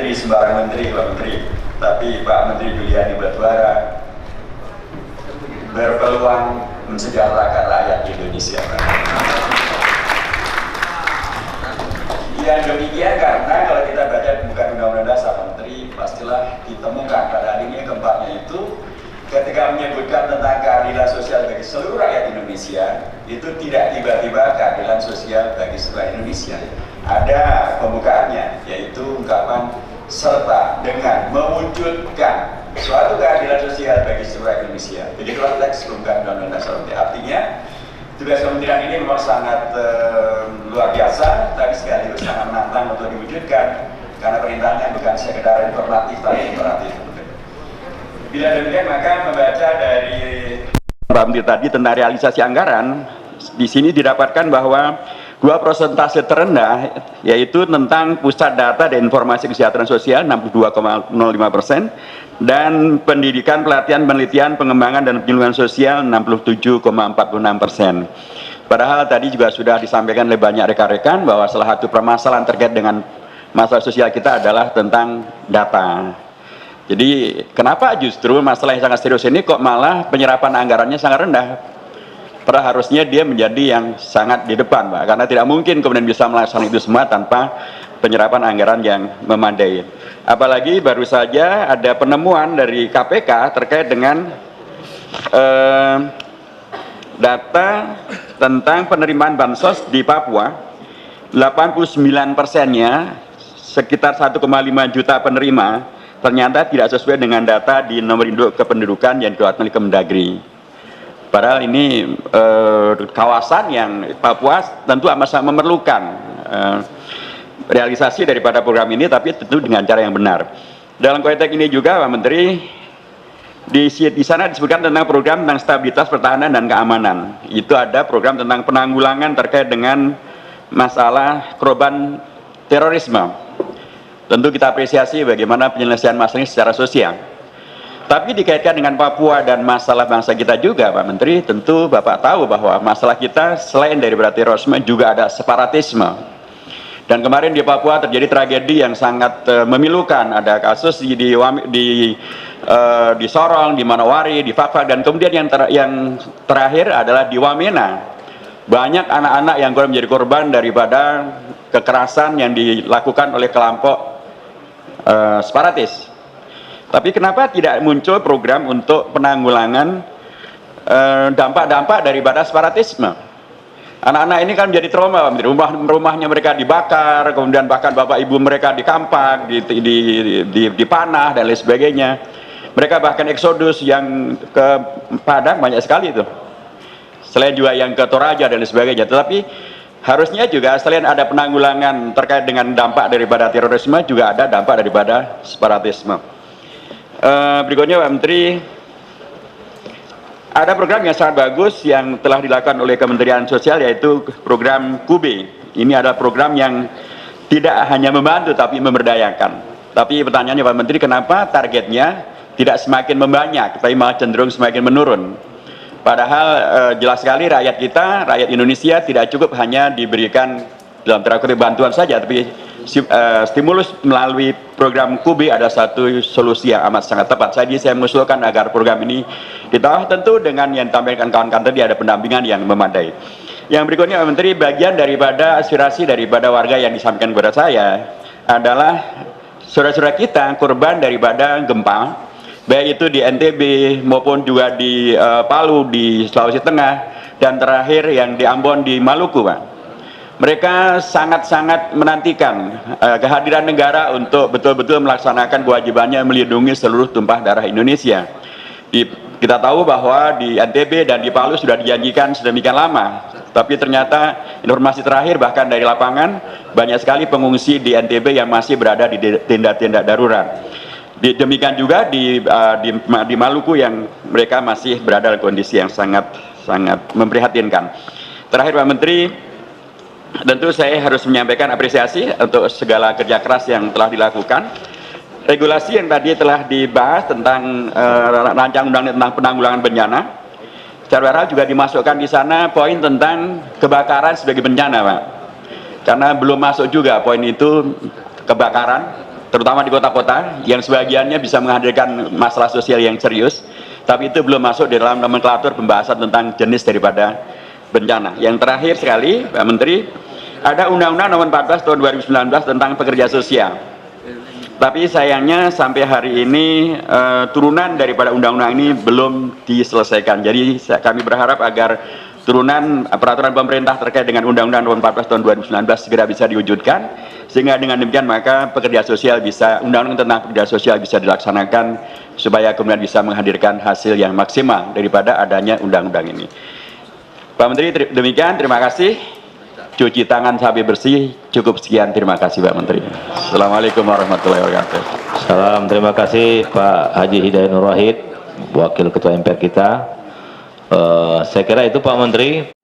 menteri sembarang menteri, Pak Menteri, tapi Pak Menteri Juliari Batubara berpeluang mensejahterakan rakyat Indonesia. Yang demikian karena kalau kita baca bukan Undang-Undang Dasar Menteri, pastilah ditemukan pada alinea keempatnya itu ketika menyebutkan tentang keadilan sosial bagi seluruh rakyat Indonesia, itu tidak tiba-tiba keadilan sosial bagi seluruh Indonesia. Ada pembukaannya, yaitu ungkapan serta dengan mewujudkan suatu keadilan sosial bagi seluruh Indonesia. Jadi kalau teks bukan Undang-Undang Dasar Menteri, artinya tugas kementerian ini memang sangat luar biasa, tapi sekaligus sangat menantang untuk diwujudkan karena perintahnya bukan sekedar informatif tapi imperatif. Bila demikian maka membaca dari Pak Menteri tadi tentang realisasi anggaran, di sini didapatkan bahwa 2 persentase terendah yaitu tentang pusat data dan informasi kesejahteraan sosial 62,05% dan pendidikan, pelatihan, penelitian, pengembangan dan penyuluhan sosial 67,46%. Padahal tadi juga sudah disampaikan oleh banyak rekan-rekan bahwa salah satu permasalahan terkait dengan masalah sosial kita adalah tentang data. Jadi kenapa justru masalah yang sangat serius ini kok malah penyerapan anggarannya sangat rendah? Padahal harusnya dia menjadi yang sangat di depan, Pak, karena tidak mungkin kemudian bisa melaksanakan itu semua tanpa penyerapan anggaran yang memadai. Apalagi baru saja ada penemuan dari KPK terkait dengan data tentang penerimaan bansos di Papua. 89%-nya sekitar 1,5 juta penerima ternyata tidak sesuai dengan data di nomor induk kependudukan yang dikeluarkan oleh Kemendagri. Padahal ini kawasan yang Papua tentu amat sangat memerlukan realisasi daripada program ini, tapi tentu dengan cara yang benar. Dalam konteks ini juga Pak Menteri, di sana disebutkan tentang program tentang stabilitas pertahanan dan keamanan. Itu ada program tentang penanggulangan terkait dengan masalah korban terorisme. Tentu kita apresiasi bagaimana penyelesaian masalah ini secara sosial. Tapi dikaitkan dengan Papua dan masalah bangsa kita juga, Pak Menteri, tentu Bapak tahu bahwa masalah kita selain daripada terorisme juga ada separatisme. Dan kemarin di Papua terjadi tragedi yang sangat memilukan. Ada kasus di Sorong, di Manowari, di Fakfak, dan kemudian yang terakhir adalah di Wamena. Banyak anak-anak yang menjadi korban daripada kekerasan yang dilakukan oleh kelompok separatis. Tapi kenapa tidak muncul program untuk penanggulangan dampak-dampak daripada separatisme? Anak-anak ini kan menjadi trauma, rumahnya mereka dibakar, kemudian bahkan bapak ibu mereka dikampak, dipanah dan lain sebagainya. Mereka bahkan eksodus yang ke Padang banyak sekali itu. Selain juga yang ke Toraja dan lain sebagainya. Tetapi harusnya juga selain ada penanggulangan terkait dengan dampak daripada terorisme, juga ada dampak daripada separatisme. Berikutnya Pak Menteri, ada program yang sangat bagus yang telah dilakukan oleh Kementerian Sosial, yaitu program KUB. Ini adalah program yang tidak hanya membantu tapi memberdayakan. Tapi pertanyaannya Pak Menteri, kenapa targetnya tidak semakin membanyak tapi malah cenderung semakin menurun? Padahal jelas sekali rakyat kita, rakyat Indonesia tidak cukup hanya diberikan dalam tanda kutip bantuan saja, tapi stimulus melalui program KUB ada satu solusi yang amat sangat tepat. Saya mengusulkan agar program ini ditambah tentu dengan yang ditampilkan kawan-kawan tadi, ada pendampingan yang memadai. Yang berikutnya Pak Menteri, bagian daripada aspirasi daripada warga yang disampaikan kepada saya adalah saudara-saudara kita korban daripada gempa, baik itu di NTB maupun juga di Palu di Sulawesi Tengah, dan terakhir yang di Ambon di Maluku, Pak. Mereka sangat-sangat menantikan kehadiran negara untuk betul-betul melaksanakan kewajibannya melindungi seluruh tumpah darah Indonesia. Kita tahu bahwa di NTB dan di Palu sudah dijanjikan sedemikian lama, tapi ternyata informasi terakhir bahkan dari lapangan banyak sekali pengungsi di NTB yang masih berada di tenda-tenda darurat. Demikian juga di Maluku yang mereka masih berada dalam kondisi yang sangat memprihatinkan. Terakhir Pak Menteri, tentu saya harus menyampaikan apresiasi untuk segala kerja keras yang telah dilakukan. Regulasi yang tadi telah dibahas tentang rancangan undang-undang tentang penanggulangan bencana, secara berharap juga dimasukkan di sana poin tentang kebakaran sebagai bencana, Pak. Karena belum masuk juga poin itu kebakaran, terutama di kota-kota yang sebagiannya bisa menghadirkan masalah sosial yang serius, tapi itu belum masuk di dalam nomenklatur pembahasan tentang jenis daripada bencana. Yang terakhir sekali, Pak Menteri, ada Undang-Undang Nomor 14 Tahun 2019 tentang pekerja sosial. Tapi sayangnya sampai hari ini turunan daripada undang-undang ini belum diselesaikan. Jadi kami berharap agar turunan peraturan pemerintah terkait dengan Undang-Undang Nomor 14 Tahun 2019 segera bisa diwujudkan, sehingga dengan demikian maka pekerja sosial bisa, undang-undang tentang pekerja sosial bisa dilaksanakan supaya kemudian bisa menghadirkan hasil yang maksimal daripada adanya undang-undang ini. Pak Menteri, demikian, terima kasih. Cuci tangan sampai bersih, cukup sekian, terima kasih Pak Menteri. Assalamualaikum warahmatullahi wabarakatuh. Salam, terima kasih Pak Haji Hidayat Nur Wahid, Wakil Ketua MPR kita. Saya kira itu Pak Menteri.